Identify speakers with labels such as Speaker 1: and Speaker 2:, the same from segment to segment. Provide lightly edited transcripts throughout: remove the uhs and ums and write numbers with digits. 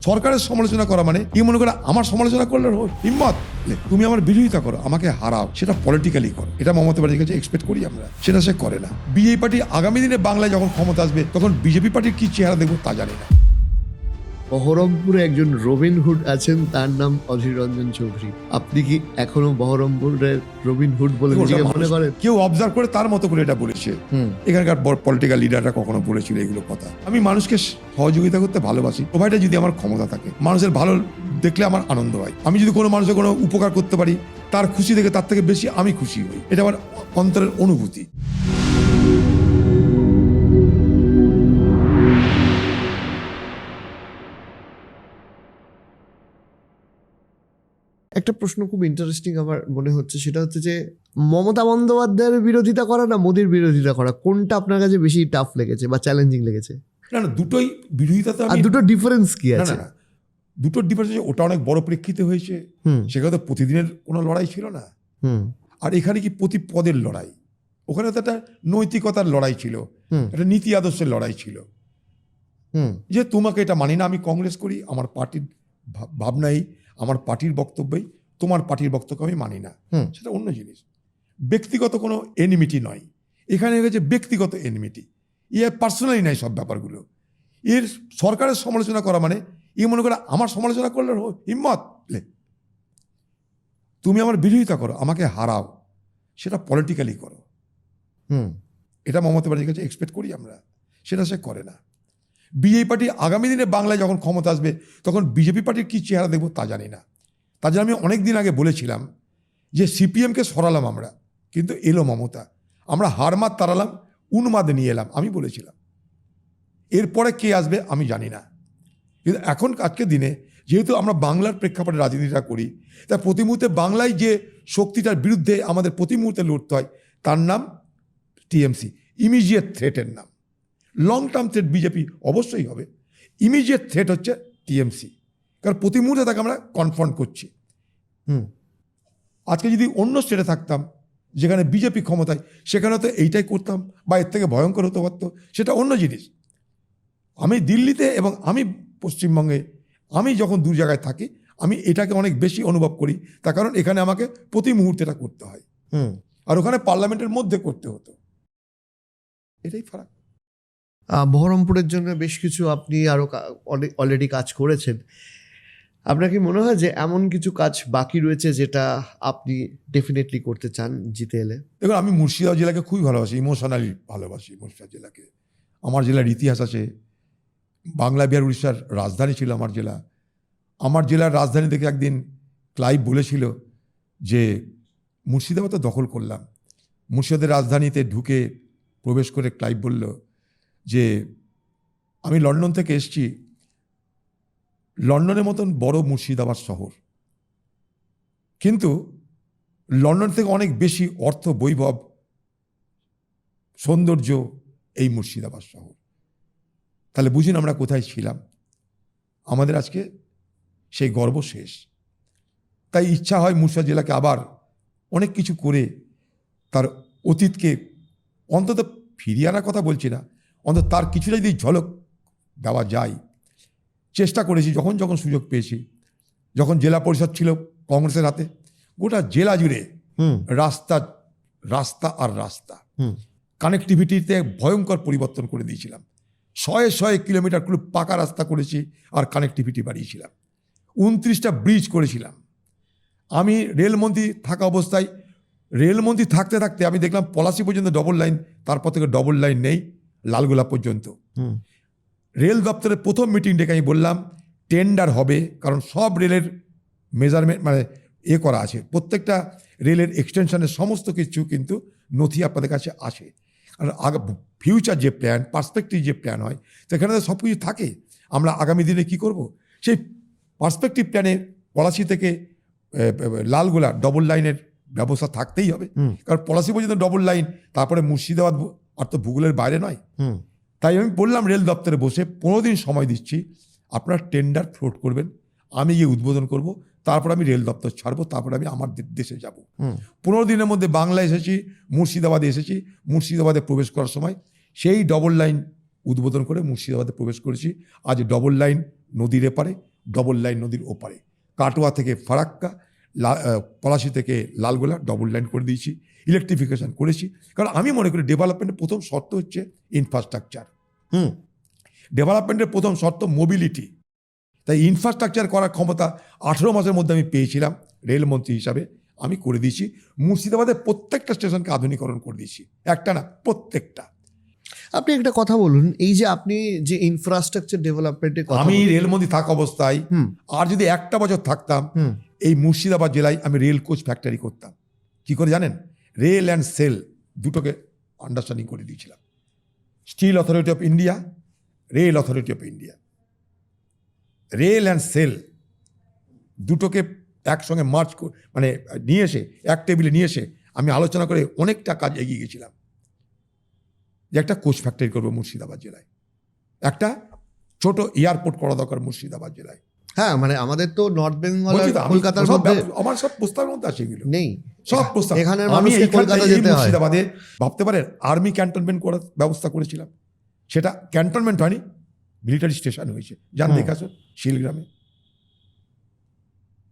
Speaker 1: সরকারের সমালোচনা করা মানে কি মনে করে আমার সমালোচনা করলে হিম্মত তুমি আমার বিরোধিতা করো, আমাকে হারাও, সেটা পলিটিক্যালি করো। এটা মমতা ব্যানার্জির কাছে এক্সপেক্ট করি আমরা, সেটা সে করে না। বিজেপি পার্টি আগামী দিনে বাংলায় যখন ক্ষমতা আসবে তখন বিজেপি পার্টির কি চেহারা দেখবো তা জানি না।
Speaker 2: বহরমপুরে একজন রবিনহুড আছেন, তার নাম অধীর রঞ্জন চৌধুরী। আপনি কি এখনো বহরমপুরের রবিনহুড বলে নিজেকে মনে করেন?
Speaker 1: কেউ অবজার্ভ করে তার মতো করে এটা বলেছে। এখানকার পলিটিক্যাল লিডাররা কখনো বলেছিল এগুলো কথা। আমি মানুষকে সহযোগিতা করতে ভালোবাসি, প্রোভাইডার যদি আমার ক্ষমতা থাকে। মানুষের ভালো দেখলে আমার আনন্দ হয়। আমি যদি কোনো মানুষের কোনো উপকার করতে পারি, তার খুশি দেখে তার থেকে বেশি আমি খুশি হই। এটা আমার অন্তরের অনুভূতি।
Speaker 2: একটা প্রশ্ন খুব ইন্টারেস্টিং আমার মনে হচ্ছে, সেটা হচ্ছে যে মমতা বন্দ্যোপাধ্যায়ের বিরোধিতা করা না মোদির বিরোধিতা করা, কোনটা আপনার কাছে বেশি টাফ লেগেছে বা চ্যালেঞ্জিং লেগেছে?
Speaker 1: না না, দুটোই বিরোধিতা। তো
Speaker 2: আর দুটো ডিফারেন্স কি আছে?
Speaker 1: না, দুটোর ডিফারেন্স হচ্ছে ওটা অনেক বড় প্রেক্ষিতে হয়েছে, সেখানে তো প্রতিদিনের কোনো লড়াই ছিল না। আর এখানে কি প্রতি পদের লড়াই, ওখানে তো একটা নৈতিকতার লড়াই ছিল, একটা নীতি আদর্শের লড়াই ছিল। যে তোমাকে এটা মানি না, আমি কংগ্রেস করি, আমার পার্টির ভাবনাই, আমার পার্টির বক্তব্যই, তোমার পার্টির বক্তব্য আমি মানি না, সেটা অন্য জিনিস। ব্যক্তিগত কোনো এনিমিটি নয়, এখানে হয়েছে ব্যক্তিগত এনিমিটি। পার্সোনালি নাই সব ব্যাপারগুলো। এর সরকারের সমালোচনা করা মানে মনে করে আমার সমালোচনা করলে হিম্মত তুমি আমার বিরোধিতা করো, আমাকে হারাও, সেটা পলিটিক্যালি করো। এটা মমতা ব্যানার্জির কাছে এক্সপেক্ট করি আমরা, সেটা সে করে না। বিজেপি পার্টি আগামী দিনে বাংলায় যখন ক্ষমতা আসবে তখন বিজেপি পার্টির কি চেহারা দেখবো তা জানি না। তার জন্য আমি অনেক দিন আগে বলেছিলাম যে সিপিএমকে সরালাম আমরা, কিন্তু এলো মমতা, আমরা হারমাত তাড়ালাম, উন্মাদে নিয়ে এলাম, আমি বলেছিলাম। এরপরে কে আসবে আমি জানি না, কিন্তু এখন আজকের দিনে যেহেতু আমরা বাংলার প্রেক্ষাপটে রাজনীতিটা করি, তা প্রতি মুহূর্তে বাংলায় যে শক্তিটার বিরুদ্ধে আমাদের প্রতি মুহূর্তে লড়তে হয়, তার নাম টিএমসি, ইমিডিয়েট থ্রেটের নাম। লং টার্ম থ্রেট বিজেপি অবশ্যই হবে, ইমিডিয়েট থ্রেট হচ্ছে টিএমসি, কারণ প্রতি মুহূর্তে তাকে আমরা কনফ্রন্ট করছি। আজকে যদি অন্য স্টেটে থাকতাম যেখানে বিজেপি ক্ষমতায়, সেখানে তো এইটাই করতাম বা এর থেকে ভয়ঙ্কর হতে পারতো, সেটা অন্য জিনিস। আমি দিল্লিতে এবং আমি পশ্চিমবঙ্গে, আমি যখন দু জায়গায় থাকি, আমি এটাকে অনেক বেশি অনুভব করি, তার কারণ এখানে আমাকে প্রতি মুহূর্তে এটা করতে হয়, আর ওখানে পার্লামেন্টের মধ্যে করতে হতো। এটাই ফারাক।
Speaker 2: বহরমপুরের জন্য বেশ কিছু আপনি আরো অলরেডি কাজ করেছেন। আপনার কি মনে হয় যে এমন কিছু কাজ বাকি রয়েছে যেটা আপনি ডেফিনেটলি করতে চান জিতে এলে?
Speaker 1: দেখুন, আমি মুর্শিদাবাদ জেলাকে খুবই ভালোবাসি, ইমোশনালি ভালোবাসি মুর্শিদাবাদ জেলাকে। আমার জেলার ইতিহাস আছে, বাংলা বিহার উড়িষ্যার রাজধানী ছিল আমার জেলা। আমার জেলার রাজধানী থেকে একদিন ক্লাইভ বলেছিল যে মুর্শিদাবাদ তো দখল করলাম। মুর্শিদাবাদের রাজধানীতে ঢুকে প্রবেশ করে ক্লাইভ বলল যে আমি লন্ডন থেকে এসেছি, লন্ডনের মতন বড় মুর্শিদাবাদ শহর, কিন্তু লন্ডন থেকে অনেক বেশি অর্থ, বৈভব, সৌন্দর্য এই মুর্শিদাবাদ শহর। তাহলে বুঝুন আমরা কোথায় ছিলাম। আমাদের আজকে সেই গর্ব শেষ। তাই ইচ্ছা হয় মুর্শিদাবাদ জেলাকে আবার অনেক কিছু করে তার অতীতকে অন্তত ফিরিয়ে আনার কথা বলছি না, অন্তত তার কিছুটা যদি ঝলক দেওয়া যায়। চেষ্টা করেছি যখন যখন সুযোগ পেয়েছি। যখন জেলা পরিষদ ছিল কংগ্রেসের হাতে, গোটা জেলা জুড়ে রাস্তা রাস্তা আর রাস্তা, কানেক্টিভিটিতে ভয়ঙ্কর পরিবর্তন করে দিয়েছিলাম। শয়ে শয়ে কিলোমিটার খুব পাকা রাস্তা করেছি আর কানেক্টিভিটি বাড়িয়েছিলাম। 29টা ব্রিজ করেছিলাম। আমি রেলমন্ত্রী থাকা অবস্থায়, রেলমন্ত্রী থাকতে থাকতে আমি দেখলাম পলাশি পর্যন্ত ডবল লাইন, তারপর থেকে ডবল লাইন নেই লালগোলা পর্যন্ত। রেল দপ্তরের প্রথম মিটিং ডেকে আমি বললাম টেন্ডার হবে, কারণ সব রেলের মেজারমেন্ট মানে করা আছে, প্রত্যেকটা রেলের এক্সটেনশনের সমস্ত কিছু কিন্তু নথি আপনাদের কাছে আসে। আর ফিউচার যে প্ল্যান, পার্সপেক্টিভ যে প্ল্যান হয়, সেখানে তো সব কিছু থাকে। আমরা আগামী দিনে কি করব, সেই পার্সপেক্টিভ প্ল্যানে পলাশি থেকে লালগোলা ডবল লাইনের ব্যবস্থা থাকতেই হবে, কারণ পলাশি পর্যন্ত ডবল লাইন, তারপরে মুর্শিদাবাদ আর তো ভূগোলের বাইরে নয়। তাই আমি বললাম রেল দপ্তরে বসে 15 দিন সময় দিচ্ছি, আপনারা টেন্ডার ফ্লোট করবেন, আমি গিয়ে উদ্বোধন করব, তারপর আমি রেল দপ্তর ছাড়বো, তারপর আমি আমার দেশে যাব। 15 দিনের মধ্যে বাংলা এসেছি, মুর্শিদাবাদে এসেছি। মুর্শিদাবাদে প্রবেশ করার সময় সেই ডবল লাইন উদ্বোধন করে মুর্শিদাবাদে প্রবেশ করেছি। আজ ডবল লাইন নদীর এপারে, ডবল লাইন নদীর ওপারে, কাটোয়া থেকে ফারাক্কা, পলাশি থেকে লালগোলা ডবল লাইন করে দিয়েছি, ইলেকট্রিফিকেশন করেছি। কারণ আমি মনে করি ডেভেলপমেন্টের প্রথম শর্ত হচ্ছে ইনফ্রাস্ট্রাকচার। ডেভেলপমেন্টের প্রথম শর্ত মোবিলিটি। তাই ইনফ্রাস্ট্রাকচার করার ক্ষমতা 18 মাসের মধ্যে আমি পেয়েছিলাম রেলমন্ত্রী হিসাবে। আমি করে দিয়েছি। মুর্শিদাবাদের প্রত্যেকটা স্টেশনকে আধুনিকরণ করে দিয়েছি, একটা না প্রত্যেকটা।
Speaker 2: আপনি একটা কথা বলুন, এই যে আপনি যে ইনফ্রাস্ট্রাকচার ডেভেলপমেন্টের কথা
Speaker 1: আমি রেলমন্ত্রী থাকা অবস্থায় আর যদি একটা বছর থাকতাম, এই মুর্শিদাবাদ জেলায় আমি রেল কোচ ফ্যাক্টরি করতাম। কি করে জানেন? রেল অ্যান্ড সেল দুটোকে আন্ডারস্ট্যান্ডিং করে দিয়েছিলাম। Steel authority of India, rail authority of India, rail and SAIL দুটোকে একসঙ্গে মার্চ মানে নিয়ে এসে এক টেবিলে নিয়ে এসে আমি আলোচনা করে অনেকটা কাজ এগিয়ে গেছিলাম যে একটা কোচ ফ্যাক্টরি করবো মুর্শিদাবাদ জেলায়, একটা ছোট এয়ারপোর্ট করা দরকার মুর্শিদাবাদ জেলায়।
Speaker 2: হ্যাঁ, মানে আমাদের তো নর্থ বেঙ্গল
Speaker 1: বলছি তো,
Speaker 2: কলকাতার মধ্যে
Speaker 1: আমার সব প্রস্তাবের মধ্যে আছে এগুলো,
Speaker 2: নেই
Speaker 1: সব প্রস্তাব।
Speaker 2: এখানে
Speaker 1: আমি
Speaker 2: কলকাতা যেতে হয়।
Speaker 1: মুর্শিদাবাদে ভাবতে পারেন আর্মি ক্যান্টনমেন্ট করার ব্যবস্থা করেছিলাম। সেটা ক্যান্টনমেন্ট হয়নি, মিলিটারি স্টেশন হয়েছে। যান দেখে আসুন শিলগ্রামে।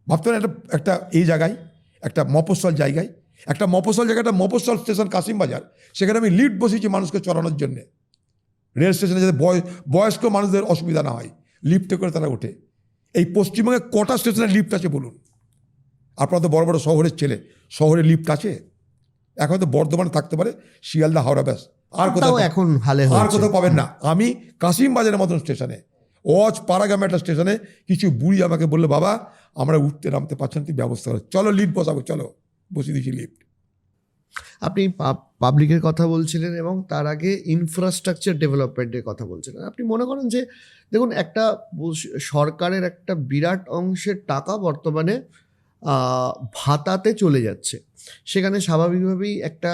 Speaker 1: ভাবতে পারেন একটা এই জায়গায় একটা মফস্বল জায়গায়, একটা মফস্বল জায়গাটা মফস্বল স্টেশন কাশিমবাজার, সেখানে আমি লিফট বসিয়েছি মানুষকে চড়ানোর জন্যে। রেল স্টেশনে যাতে বয়স্ক মানুষদের অসুবিধা না হয়, লিফটে করে তারা ওঠে। এই পশ্চিমবঙ্গে কটা স্টেশনে লিফট আছে বলুন? আপনারা তো বড় বড় শহরের ছেলে, শহরে লিফট আছে? এখন তো বর্ধমানে থাকতে পারে, শিয়ালদা, হাওড়া, ব্যাস। আর কোথাও
Speaker 2: এখন
Speaker 1: আর কোথাও পাবেন না। আমি কাশিমবাজারের মতন স্টেশনে, পাড়াগ্রামে একটা স্টেশনে কিছু বুড়ি আমাকে বললো, বাবা আমরা উঠতে নামতে পারছি না, তুই ব্যবস্থা করে চলো, লিফট বসাবো, চলো, বসিয়ে দিয়েছি লিফট।
Speaker 2: আপনি পাবলিকের কথা বলছিলেন এবং তার আগে ইনফ্রাস্ট্রাকচার ডেভেলপমেন্টের কথা বলছিলেন। আপনি মনে করেন যে দেখুন, একটা সরকারের একটা বিরাট অংশের টাকা বর্তমানে ভাতাতে চলে যাচ্ছে, সেখানে স্বাভাবিকভাবেই একটা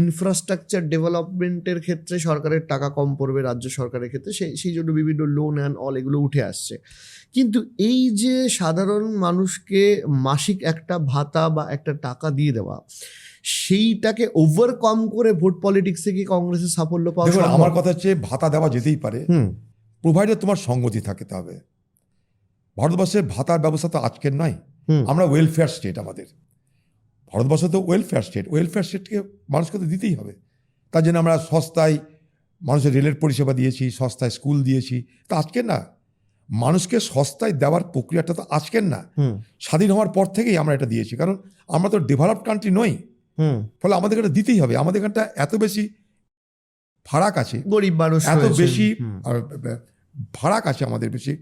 Speaker 2: ইনফ্রাস্ট্রাকচার ডেভেলপমেন্টের ক্ষেত্রে সরকারের টাকা কম পড়বে রাজ্য সরকারের ক্ষেত্রে, সেই জন্য বিভিন্ন লোন অ্যান্ড অল এগুলো উঠে আসছে। কিন্তু এই যে সাধারণ মানুষকে মাসিক একটা ভাতা বা একটা টাকা দিয়ে দেওয়া, সেইটাকে ওভারকাম করে ভোট পলিটিক্সে কি কংগ্রেসের সাফল্য পাওয়া সম্ভব?
Speaker 1: আমার কথা হচ্ছে ভাতা দেওয়া যেতেই পারে, প্রোভাইডার তোমার সঙ্গতি থাকতে হবে। ভারতবর্ষের ভাতার ব্যবস্থা তো আজকের নয়। আমরা ওয়েলফেয়ার স্টেট, আমাদের ভারতবর্ষ তো ওয়েলফেয়ার স্টেট। ওয়েলফেয়ার স্টেটকে মানুষকে তো দিতেই হবে। তার জন্য আমরা সস্তায় মানুষের রেলের পরিষেবা দিয়েছি, সস্তায় স্কুল দিয়েছি। তা আজকের না, মানুষকে সস্তায় দেওয়ার প্রক্রিয়াটা তো আজকের না, স্বাধীন হওয়ার পর থেকেই আমরা এটা দিয়েছি। কারণ আমরা তো ডেভেলপড কান্ট্রি নই, ফলে আমাদের এটা দিতেই হবে। আমাদের এখানটা এত বেশি ফারাক আছে,
Speaker 2: গরিব মানুষ
Speaker 1: এত বেশি ফারাক আছে আমাদের বেশি,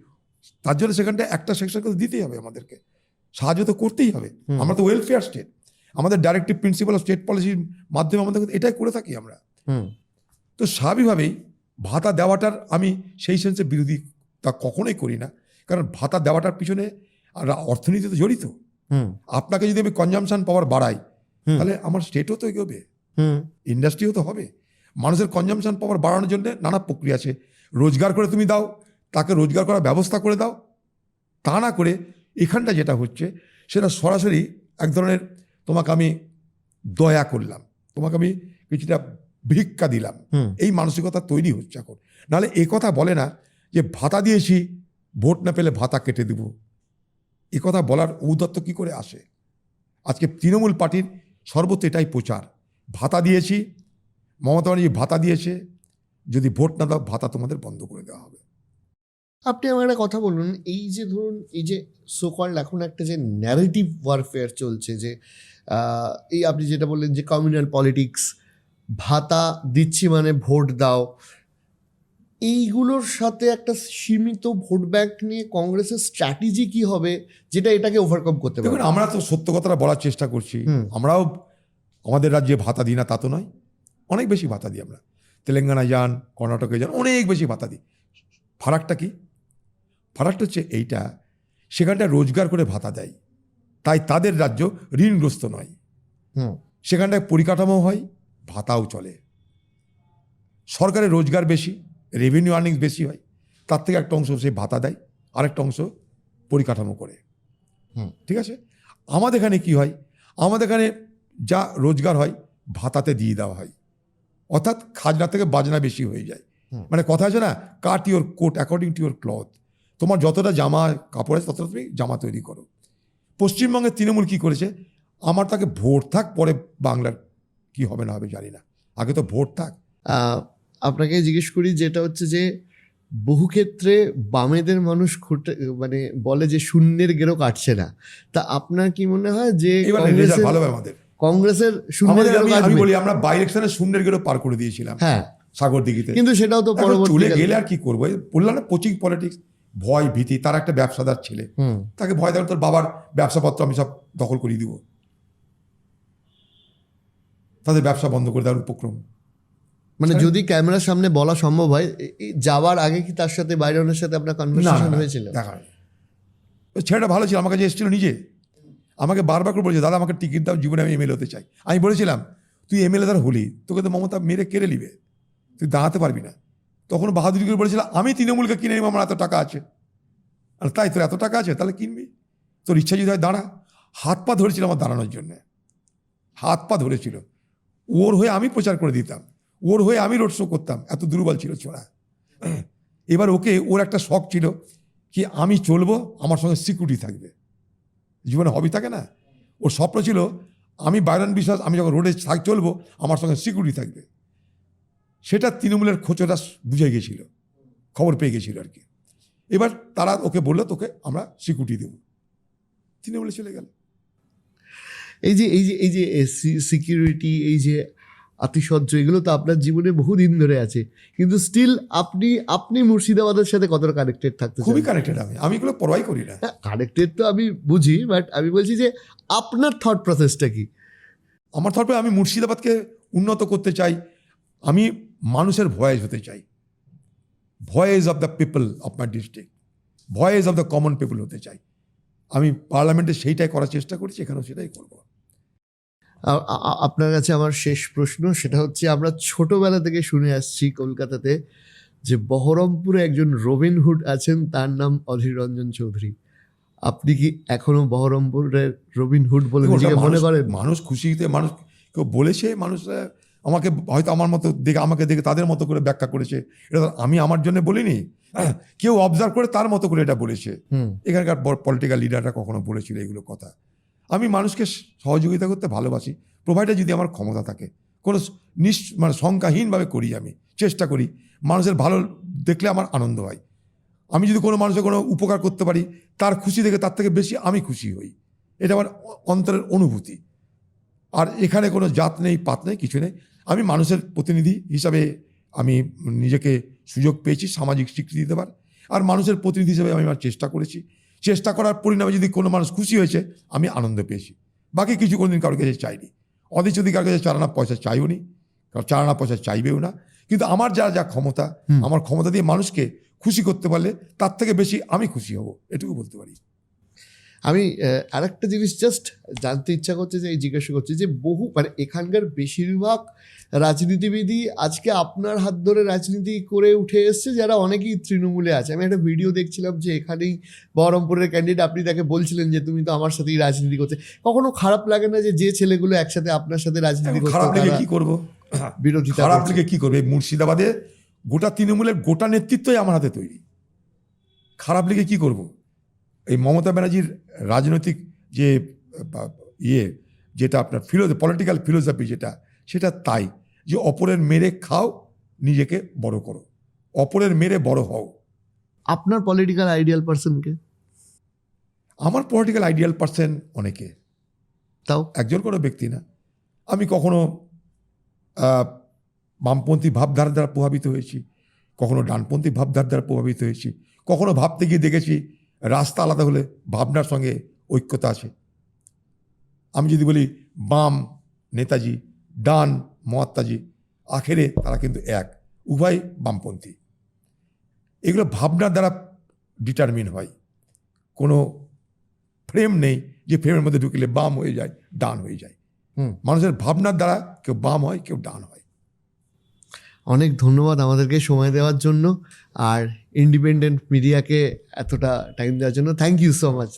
Speaker 1: তার জন্য সেখানটা একটা সেকশনকে তো দিতেই হবে, আমাদেরকে সাহায্য তো করতেই হবে। আমরা তো ওয়েলফেয়ার স্টেট, আমাদের ডাইরেক্টিভ প্রিন্সিপাল অফ স্টেট পলিসির মাধ্যমে আমাদের এটাই করে থাকি আমরা। তো স্বাভাবিকভাবেই ভাতা দেওয়াটার আমি সেই সেন্সে বিরোধী তা কখনোই করি না। কারণ ভাতা দেওয়াটার পিছনে অর্থনীতি তো জড়িত। আপনাকে যদি আমি কনজামশন পাওয়ার বাড়াই, তাহলে আমার স্টেটও তো এগোবে, ইন্ডাস্ট্রিও তো হবে। মানুষের কনজামশন পাওয়ার বাড়ানোর জন্য নানা প্রক্রিয়া আছে। রোজগার করে তুমি দাও, তাকে রোজগার করার ব্যবস্থা করে দাও। তা না করে এখানটা যেটা হচ্ছে সেটা সরাসরি এক ধরনের তোমাকে আমি দয়া করলাম, তোমাকে আমি কিছুটা ভিক্ষা দিলাম, এই মানসিকতা তৈরি হচ্ছে এখন। নাহলে এ কথা বলে না যে ভাতা দিয়েছি, ভোট না পেলে ভাতা কেটে দেব, এ কথা বলার ঔদাত্য কী করে আসে? আজকে তৃণমূল পার্টির সর্বত্র এটাই প্রচার, ভাতা দিয়েছি, মমতা ব্যানার্জি ভাতা দিয়েছে, যদি ভোট না দাও ভাতা তোমাদের বন্ধ করে দেওয়া হবে।
Speaker 2: আপনি আমার একটা কথা বলুন, এই যে ধরুন এই যে সোকল্ড এখন একটা যে ন্যারেটিভ ওয়ারফেয়ার চলছে, যে এই আপনি যেটা বললেন যে কমিউনাল পলিটিক্স, ভাতা দিচ্ছি মানে ভোট দাও, এইগুলোর সাথে একটা সীমিত ভোট ব্যাংক নিয়ে কংগ্রেসের স্ট্র্যাটেজি কি হবে যেটা এটাকে ওভারকাম করতে পারবে?
Speaker 1: দেখুন, আমরা তো সত্য কথাটা বলার চেষ্টা করছি। আমরাও আমাদের রাজ্যে ভাতা দিই না তা তো নয়, অনেক বেশি ভাতা দিই আমরা। তেলেঙ্গানায় যান, কর্ণাটকে যান, অনেক বেশি ভাতা দিই। ফারাকটা কি? ফারাকটা হচ্ছে এইটা, সেখানটা রোজগার করে ভাতা দেয়, তাই তাদের রাজ্য ঋণগ্রস্ত নয়। সেখানটায় পরিকাঠামো হয়, ভাতাও চলে। সরকারের রোজগার বেশি, রেভিনিউ আর্নিংস বেশি হয়, তার থেকে একটা অংশ সে ভাতা দেয়, আরেকটা অংশ পরিকাঠামো করে। ঠিক আছে? আমাদের এখানে কি হয়? আমাদের এখানে যা রোজগার হয় ভাতাতে দিয়ে দেওয়া হয়, অর্থাৎ খাজনা থেকে বাজনা বেশি হয়ে যায়। মানে কথা আছে না, cut your coat according to your cloth, তোমার যতটা জামা কাপড় আছে ততটা তুমি জামা তৈরি করো। পশ্চিমবঙ্গের তৃণমূল কী করেছে, আমার তাকে ভোট থাক, পরে বাংলার কি হবে না হবে জানি না, আগে তো ভোট থাক।
Speaker 2: আপনাকে জিজ্ঞেস করি, যেটা হচ্ছে যে বহু ক্ষেত্রে বামেদের মানুষ মানে বলে যে শূন্যের গেরো কাটছে না, তা আপনার কি মনে হয় যে
Speaker 1: এবার রেজাল্ট ভালো হবে আমাদের
Speaker 2: কংগ্রেসের শূন্যের
Speaker 1: আমাদের?
Speaker 2: গেরো
Speaker 1: আমি
Speaker 2: কাটবে?
Speaker 1: বলি আমরা বাই ইলেকশনে শূন্যের গেরো পার করে দিয়েছিলাম
Speaker 2: হ্যাঁ,
Speaker 1: সাগর দিঘিতে,
Speaker 2: কিন্তু সেটাও তো
Speaker 1: চলে
Speaker 2: পরবর্তীকালে
Speaker 1: গেলে আর কি করবো? বললাম না, কোচিং পলিটিক্স, ভয় ভীতি। তার একটা ব্যবসাদার ছেলে, তাকে ভয় দেওয়ার তোর বাবার ব্যবসাপত্র আমি সব দখল করিয়ে দিব, তাদের ব্যবসা বন্ধ করে দেওয়ার উপক্রম।
Speaker 2: মানে যদি ক্যামেরার সামনে বলা সম্ভব হয়, যাওয়ার আগে কি তার সাথে বাইরনের সাথে আপনার কনভারসেশন হয়েছিল?
Speaker 1: দেখা ছেলেটা ভালো ছিল, আমার কাছে এসেছিল নিজে, আমাকে বারবার করে বলেছে, দাদা আমাকে টিকিট দাও, জীবনে আমি এমএলএ হতে চাই। আমি বলেছিলাম, তুই এমএলএ তার হলি, তোকে তো মমতা মেরে কেড়ে নিবে, তুই দাঁড়াতে পারবি না। তখন বাহাদুরি করে বলেছিল, আমি তৃণমূলকে কিনে নিব, আমার এত টাকা আছে। আর তাই তোর এত টাকা আছে, তাহলে কিনবি, তোর ইচ্ছা যদি হয় দাঁড়া। হাত পা ধরেছিল আমার দাঁড়ানোর জন্যে, হাত পা ধরেছিল। ওর হয়ে আমি প্রচার করে দিতাম, ওর হয়ে আমি রোড শো করতাম, এত দুর্বল ছিল ছোড়া। এবার ওর একটা শখ ছিল কি, আমি চলবো, আমার সঙ্গে সিকিউরিটি থাকবে। জীবনে হবি থাকে না, ওর স্বপ্ন ছিল আমি বাইরন বিশ্বাস, আমি যখন রোডে চলবো আমার সঙ্গে সিকিউরিটি থাকবে। সেটা তৃণমূলের খোঁচটা বুঝে গেছিল, খবর পেয়ে গেছিল আর কি। এবার তারা ওকে বললো, তোকে আমরা সিকিউরিটি দেবো, তৃণমূলে চলে গেল।
Speaker 2: এই যে সিকিউরিটি, এই যে আতিশয্য, এগুলো তো আপনার জীবনে বহুদিন ধরে আছে, কিন্তু স্টিল আপনি মুর্শিদাবাদের সাথে কতটা কানেক্টেড থাকতে চান?
Speaker 1: খুবই কানেক্টেড। আমি এগুলো পরোয়াই করি না।
Speaker 2: কানেক্টেড তো আমি বুঝি, বাট আমি বলছি যে আপনার থট প্রসেসটা কি?
Speaker 1: আমার থটে আমি মুর্শিদাবাদকে উন্নত করতে চাই, আমি মানুষের ভয়েস হতে চাই, voice of the people of my district, voice of the common people হতে চাই। আমি পার্লামেন্টে সেইটাই করার চেষ্টা করছি, এখানেও সেটাই করবো।
Speaker 2: আপনার কাছে আমার শেষ প্রশ্ন, সেটা হচ্ছে আমরা ছোটবেলা থেকে শুনে আসছি কলকাতাতে যে বহরমপুরে একজন রবিনহুড আছেন, তার নাম অধীর রঞ্জন চৌধুরী। আপনি কি এখনো বহরমপুরের রবিনহুড বলে নিজেকে মনে করেন?
Speaker 1: মানুষ খুশিতে, মানুষ কেউ বলেছে, মানুষরা আমাকে হয়তো আমার মতো দেখে, আমাকে দেখে তাদের মতো করে ব্যাখ্যা করেছে। এটা আমি আমার জন্য বলিনি, কেউ অবজার্ভ করে তার মতো করে এটা বলেছে। এখানকার পলিটিক্যাল লিডাররা কখনো বলেছিল এগুলো কথা। আমি মানুষকে সহযোগিতা করতে ভালোবাসি, প্রোভাইডার যদি আমার ক্ষমতা থাকে, কোনো মানে সংখ্যাহীনভাবে করি, আমি চেষ্টা করি। মানুষের ভালো দেখলে আমার আনন্দ হয়, আমি যদি কোনো মানুষের কোনো উপকার করতে পারি, তার খুশি দেখে তার থেকে বেশি আমি খুশি হই, এটা আমার অন্তরের অনুভূতি। আর এখানে কোনো জাত নেই, পাত নেই, কিছু নেই। আমি মানুষের প্রতিনিধি হিসাবে আমি নিজেকে সুযোগ পেয়েছি সামাজিক স্বীকৃতি দেবার, আর মানুষের প্রতিনিধি হিসেবে আমি আমার চেষ্টা করেছি। চেষ্টা করার পরিণামে যদি কোনো মানুষ খুশি হয়েছে, আমি আনন্দ পেয়েছি। বাকি কিছু কোনোদিন কারোর কাছে চাইনি, অধিক যদি কারোর কাছে চারানা পয়সা চাইও নি, কারণ চারানা পয়সা চাইবেও না। কিন্তু আমার যা ক্ষমতা, আমার ক্ষমতা দিয়ে মানুষকে খুশি করতে পারলে তার থেকে বেশি আমি খুশি হব, এটুকু বলতে পারি।
Speaker 2: আমি আরেকটা জিনিস জাস্ট জানতে ইচ্ছা করছে, যে জিজ্ঞাসা করছি যে মানে এখানকার বেশিরভাগ রাজনীতিবিদই আজকে আপনার হাত ধরে রাজনীতি করে উঠে এসছে, যারা অনেকেই তৃণমূলে আছে। আমি একটা ভিডিও দেখছিলাম যে এখানেই বহরমপুরের ক্যান্ডিডেট, আপনি তাকে বলছিলেন যে তুমি তো আমার সাথেই রাজনীতি করতে। কখনো খারাপ লাগে না যে ছেলেগুলো একসাথে আপনার সাথে রাজনীতি করতে?
Speaker 1: খারাপ লেগে কি করবো,
Speaker 2: বিরোধিতা
Speaker 1: খারাপ লেগে কি করবে? মুর্শিদাবাদে গোটা তৃণমূলের গোটা নেতৃত্বই আমার হাতে তৈরি, খারাপ লেগে কি করব? এই মমতা ব্যানার্জির রাজনৈতিক যে যেটা আপনার পলিটিক্যাল ফিলোসফি, সেটা তাই যে অপরের মেরে খাও, নিজেকে বড় করো, অপরের মেরে বড় হও।
Speaker 2: আপনার পলিটিক্যাল আইডিয়াল পার্সনকে?
Speaker 1: আমার পলিটিক্যাল আইডিয়াল পার্সন অনেকে,
Speaker 2: তাও
Speaker 1: একজন কোনো ব্যক্তি না। আমি কখনো বামপন্থী ভাবধারা দ্বারা প্রভাবিত হয়েছি, কখনো ডানপন্থী ভাবধারা দ্বারা প্রভাবিত হয়েছি, কখনো ভাবতে গিয়ে দেখেছি রাস্তা আলাদা হলে ভাবনার সঙ্গে ঐক্যতা আছে। আমি যদি বলি বাম নেতাজি, ডান মহাত্মাজি, আখেরে তারা কিন্তু এক, উভয় বামপন্থী। এগুলো ভাবনার দ্বারা ডিটারমিন হয়, কোনো ফ্রেম নেই যে ফ্রেমের মধ্যে ঢুকলে বাম হয়ে যায়, ডান হয়ে যায়। মানুষের ভাবনার দ্বারা কেউ বাম হয়, কেউ ডান হয়।
Speaker 2: অনেক ধন্যবাদ আমাদেরকে সময় দেওয়ার জন্য, আর ইন্ডিপেন্ডেন্ট মিডিয়াকে এতটা টাইম দেওয়ার জন্য। Thank you so much.